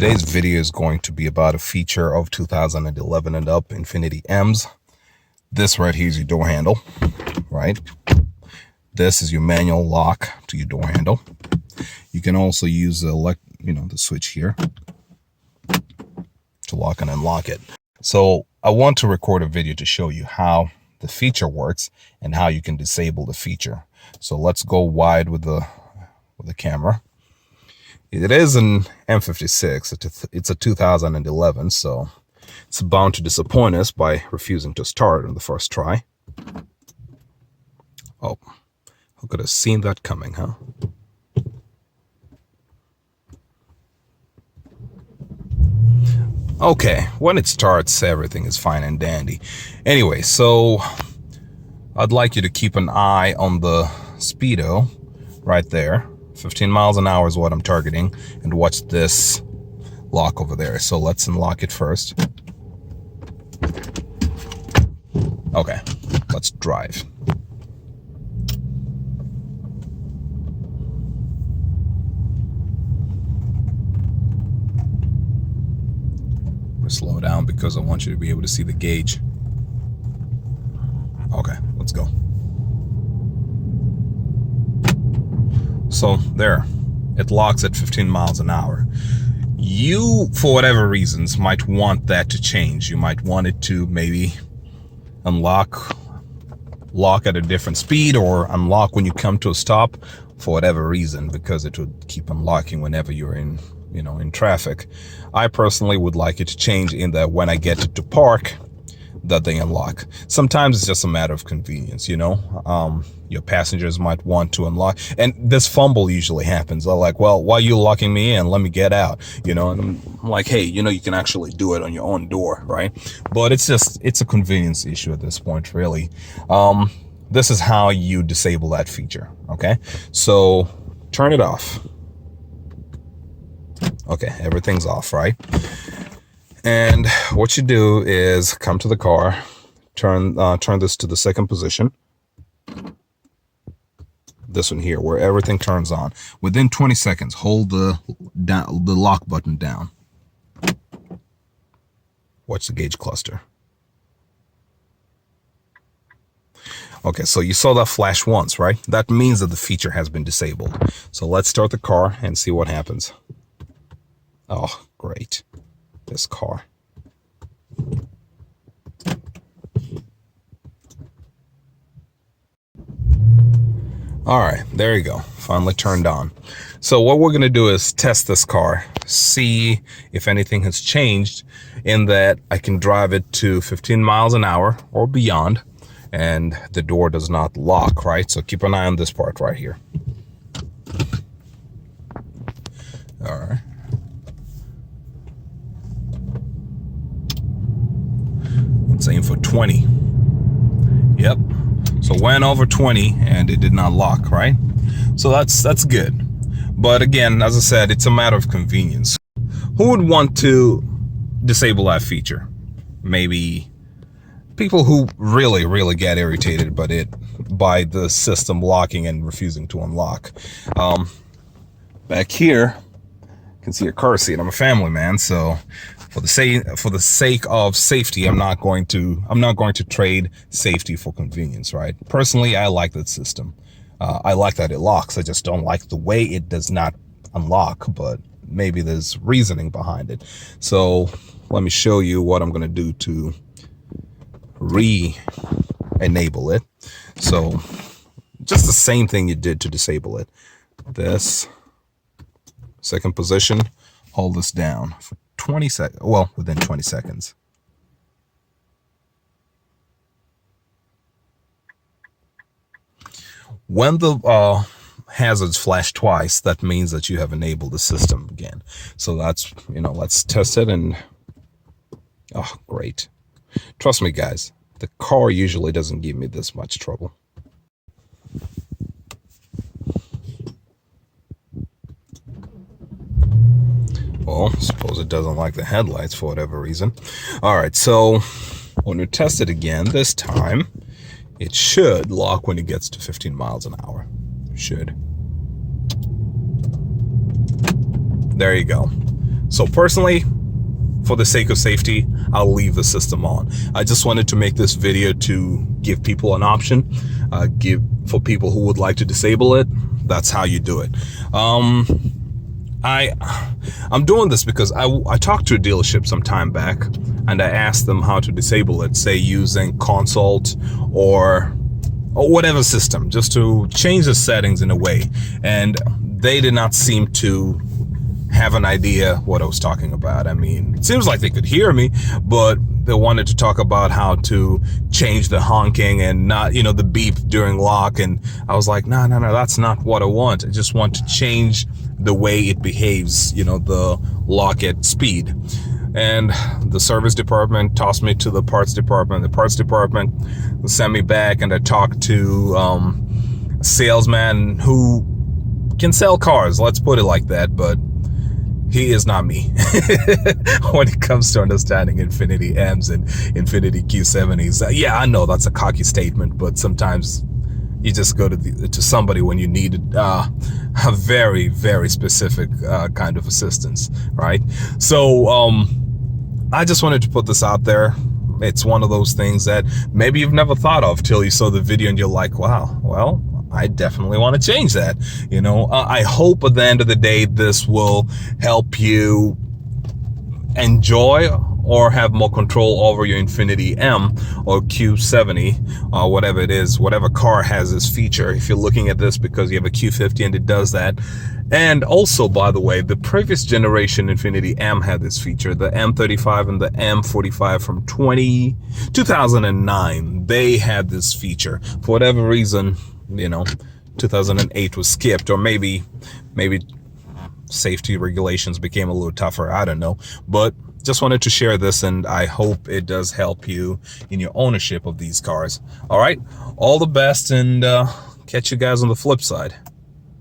Today's video is going to be about a feature of 2011 and up Infiniti M's. This right here is your door handle, right? This is your manual lock to your door handle. You can also use the switch here to lock and unlock it. So I want to record a video to show you how the feature works and how you can disable the feature. So let's go wide with the camera. It is an M56. It's a 2011, so it's bound to disappoint us by refusing to start on the first try. Oh, who could have seen that coming, huh? Okay, when it starts, everything is fine and dandy. Anyway, so I'd like you to keep an eye on the speedo right there. 15 miles an hour is what I'm targeting, and watch this lock over there. So let's unlock it first. Okay, let's drive. Slow down because I want you to be able to see the gauge. Okay, let's go. So there, it locks at 15 miles an hour. You, for whatever reasons, might want that to change. You might want it to maybe lock at a different speed, or unlock when you come to a stop for whatever reason, because it would keep unlocking whenever you're in traffic. I personally would like it to change in that when I get to park, that they unlock. Sometimes it's just a matter of convenience, your passengers might want to unlock, and this fumble usually happens. They're like, well, why are you locking me in? Let me get out, and I'm like, hey, you can actually do it on your own door, right? But it's a convenience issue at this point, really. This is how you disable that feature. Okay, so turn it off. Okay, everything's off, right? And what you do is come to the car, turn this to the second position. This one here, where everything turns on. Within 20 seconds, hold the lock button down. Watch the gauge cluster. Okay, so you saw that flash once, right? That means that the feature has been disabled. So let's start the car and see what happens. Oh, great. This car. All right, there you go. Finally turned on. So what we're going to do is test this car, see if anything has changed, in that I can drive it to 15 miles an hour or beyond, and the door does not lock, right? So keep an eye on this part right here. All right. Let's aim for 20. Yep. So went over 20 and it did not lock, right? So that's good. But again, as I said, it's a matter of convenience. Who would want to disable that feature? Maybe people who really get irritated by the system locking and refusing to unlock. Back here, you can see a car seat. I'm a family man, so for the sake of safety, I'm not going to trade safety for convenience, right? Personally, I like that system. I like that it locks. I just don't like the way it does not unlock, but maybe there's reasoning behind it. So let me show you what I'm going to do to re-enable it. So just the same thing you did to disable it. This second position, hold this down for 20 seconds, well, within 20 seconds. When the hazards flash twice, that means that you have enabled the system again. So that's, let's test it, and oh, great. Trust me, guys, the car usually doesn't give me this much trouble. Well, suppose it doesn't like the headlights for whatever reason. All right, so when we test it again, this time, it should lock when it gets to 15 miles an hour. It should. There you go. So personally, for the sake of safety, I'll leave the system on. I just wanted to make this video to give people an option, for people who would like to disable it. That's how you do it. I'm doing this because I talked to a dealership some time back, and I asked them how to disable it, say using Consult or whatever system, just to change the settings in a way. And they did not seem to have an idea what I was talking about. I mean, it seems like they could hear me, but they wanted to talk about how to change the honking and not, the beep during lock. And I was like, no, that's not what I want. I just want to change the way it behaves, the lock at speed. And the service department tossed me to the parts department. The parts department sent me back, and I talked to a salesman who can sell cars, let's put it like that, but he is not me when it comes to understanding Infiniti M's and Infiniti Q70s. Yeah, I know that's a cocky statement, but sometimes you just go to somebody when you need a very, very specific kind of assistance, right? So I just wanted to put this out there. It's one of those things that maybe you've never thought of till you saw the video and you're like, wow, well, I definitely want to change that. I hope at the end of the day, this will help you enjoy or have more control over your Infiniti M or Q70 or whatever it is, whatever car has this feature. If you're looking at this because you have a Q50 and it does that. And also, by the way, the previous generation Infiniti M had this feature, the M35 and the M45 from 2009. They had this feature. For whatever reason, 2008 was skipped, or maybe safety regulations became a little tougher. I don't know, but just wanted to share this, and I hope it does help you in your ownership of these cars. All right, all the best, and catch you guys on the flip side.